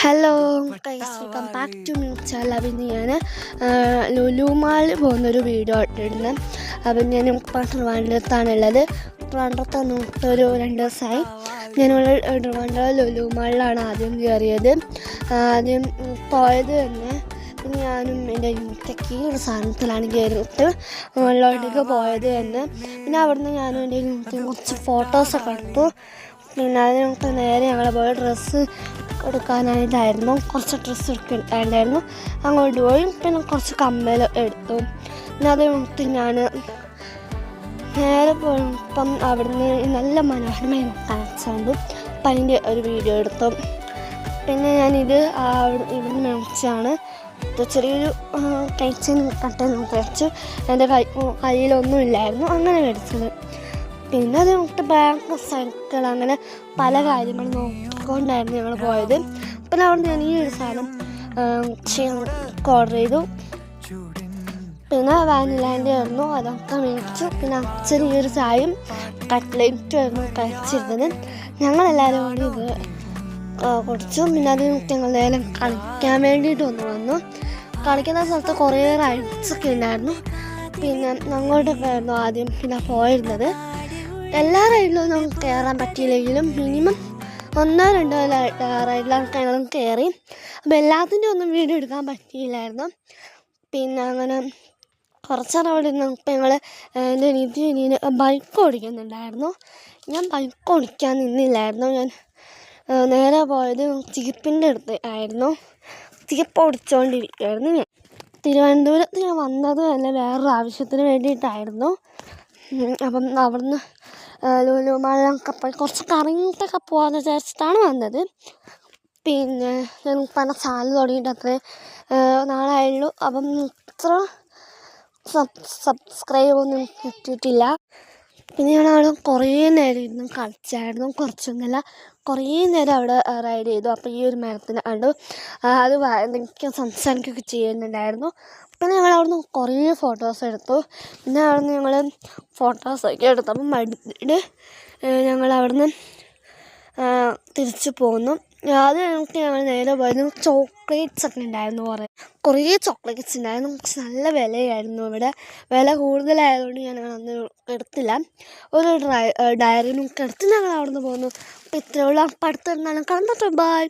Hello guys, welcome back to me channel. അപ്പം ഞാൻ ലുലു മാളിൽ പോകുന്നൊരു വീഡിയോ ഇടുന്നത്. അപ്പം ഞാൻ ട്രിവാൻഡ്രത്താണുള്ളത്. ട്രിവാൻഡ്രത്ത് ഒരു 2 ദിവസമായി. ഞാനിവിടെ ട്രിവാൻഡ്രം ലുലു മാളിലാണ് ആദ്യം കയറിയത്. ആദ്യം പോയത് തന്നെ പിന്നെ ഞാനും എൻ്റെ യൂണിറ്റൊക്കെ ഒരു സാധനത്തിലാണ് കയറിയിട്ട് മുകളിലോട്ടേക്ക് പോയത് തന്നെ. പിന്നെ അവിടുന്ന് ഞാനും എൻ്റെ യൂണിറ്റും കുറച്ച് ഫോട്ടോസൊക്കെ എടുത്തു. പിന്നെ അത് നമുക്ക് നേരെ ഞങ്ങൾ പോയി ഡ്രസ്സ് എടുക്കാനായിട്ടായിരുന്നു. കുറച്ച് ഡ്രസ്സ് എടുക്കാനായിരുന്നു. അങ്ങോട്ട് പോയി പിന്നെ കുറച്ച് കമ്മൽ എടുത്തു. പിന്നെ അത് കഴിഞ്ഞിട്ട് ഞാൻ നേരെ പോയപ്പം അവിടുന്ന് നല്ല മനോഹരമായി കാണിച്ചുകൊണ്ട് അപ്പം അതിൻ്റെ ഒരു വീഡിയോ എടുത്തു. പിന്നെ ഞാനിത് ഇവിടുന്ന് മേടിച്ചാണ്. ചെറിയൊരു കഴിച്ചൻ കട്ട വെച്ചു. എൻ്റെ കയ്യിലൊന്നും ഇല്ലായിരുന്നു, അങ്ങനെ മേടിച്ചത്. പിന്നെ അത് നമുക്ക് ബാങ്ക് സൈക്കിൾ അങ്ങനെ പല കാര്യങ്ങൾ നോക്കിക്കൊണ്ടായിരുന്നു ഞങ്ങൾ പോയത്. പിന്നെ അവിടെ ഞാൻ ഈ ഒരു സാധനം ഓർഡർ ചെയ്തു. പിന്നെ വാനിലാൻ്റെ ആയിരുന്നു, അതൊക്കെ മേടിച്ചു. പിന്നെ അച്ഛൻ ഈ ഒരു ചായയും കട്ട്ലേറ്റും ആയിരുന്നു കഴിച്ചിരുന്നത്. ഞങ്ങളെല്ലാവരും കൂടി ഇത് കുടിച്ചു. പിന്നെ അത് ഞങ്ങൾ നേരെ കളിക്കാൻ വേണ്ടിയിട്ട് വന്നു. കളിക്കുന്ന സ്ഥലത്ത് കുറേ റൈഡ്സൊക്കെ ഉണ്ടായിരുന്നു. പിന്നെ അങ്ങോട്ടൊക്കെ ആയിരുന്നു ആദ്യം പിന്നെ പോയിരുന്നത്. എല്ലാ റൈഡിലും നമുക്ക് കയറാൻ പറ്റിയില്ലെങ്കിലും മിനിമം 1-2 റൈഡിലൊക്കെ ഞങ്ങളും കയറി. അപ്പോൾ എല്ലാത്തിൻ്റെ ഒന്നും വീഡിയോ എടുക്കാൻ പറ്റിയില്ലായിരുന്നു. പിന്നെ അങ്ങനെ കുറച്ച് റൈഡിൽ ഇപ്പം ഞങ്ങൾ എൻ്റെ നിധിന് ബൈക്ക് ഓടിക്കുന്നുണ്ടായിരുന്നു. ഞാൻ ബൈക്ക് ഓടിക്കാൻ നിന്നില്ലായിരുന്നു. ഞാൻ നേരെ പോയത് ജീപ്പിൻ്റെ അടുത്ത് ആയിരുന്നു. ജീപ്പ് ഓടിച്ചുകൊണ്ടിരിക്കുകയായിരുന്നു. ഞാൻ തിരുവനന്തപുരത്ത് ഞാൻ വന്നത് തന്നെ വേറൊരു ആവശ്യത്തിന് വേണ്ടിയിട്ടായിരുന്നു. അപ്പം അവിടുന്ന് ലുലു മാളിലൊക്കെ പോയി കുറച്ച് കറങ്ങിയിട്ടൊക്കെ പോകാമെന്ന് വിചാരിച്ചിട്ടാണ് വന്നത്. പിന്നെ ഞാൻ പറഞ്ഞ ചാനൽ തുടങ്ങിയിട്ട് അത്രേ നാളായുള്ളൂ. അപ്പം ഇത്ര സബ്സ്ക്രൈബൊന്നും കിട്ടിയിട്ടില്ല. പിന്നെ ഞാൻ അവിടെ കുറേ നേരം ഇരുന്ന് കളിച്ചായിരുന്നു. കുറച്ചൊന്നുമില്ല, കുറേ നേരം അവിടെ റൈഡ് ചെയ്തു. അപ്പോൾ ഈ ഒരു മരത്തിന് കണ്ടു, അത് എനിക്ക് സംസാരിക്കുകയൊക്കെ ചെയ്യുന്നുണ്ടായിരുന്നു. പിന്നെ ഞങ്ങൾ അവിടുന്ന് കുറേ ഫോട്ടോസ് എടുത്തു. പിന്നെ അവിടുന്ന് ഞങ്ങൾ ഫോട്ടോസൊക്കെ എടുത്തപ്പം മടുത്തിട്ട് ഞങ്ങൾ അവിടുന്ന് തിരിച്ചു പോന്നു. അത് കഴിഞ്ഞിട്ട് ഞങ്ങൾ നേരെ പോയത് ചോക്ലേറ്റ്സ് ഒക്കെ ഉണ്ടായിരുന്നു. കുറേ ചോക്ലേറ്റ്സ് ഉണ്ടായിരുന്നു. നല്ല വിലയായിരുന്നു. ഇവിടെ വില കൂടുതലായതുകൊണ്ട് ഞാൻ അന്ന് എടുത്തില്ല. ഒരു ഡയറി മിൽക്ക് എടുത്ത് ഞങ്ങൾ അവിടുന്ന് പോന്നു. അപ്പോൾ ഇത്രയുള്ള അപ്പം അടുത്തിരുന്നാലും കണ്ടിട്ട് ബൈ.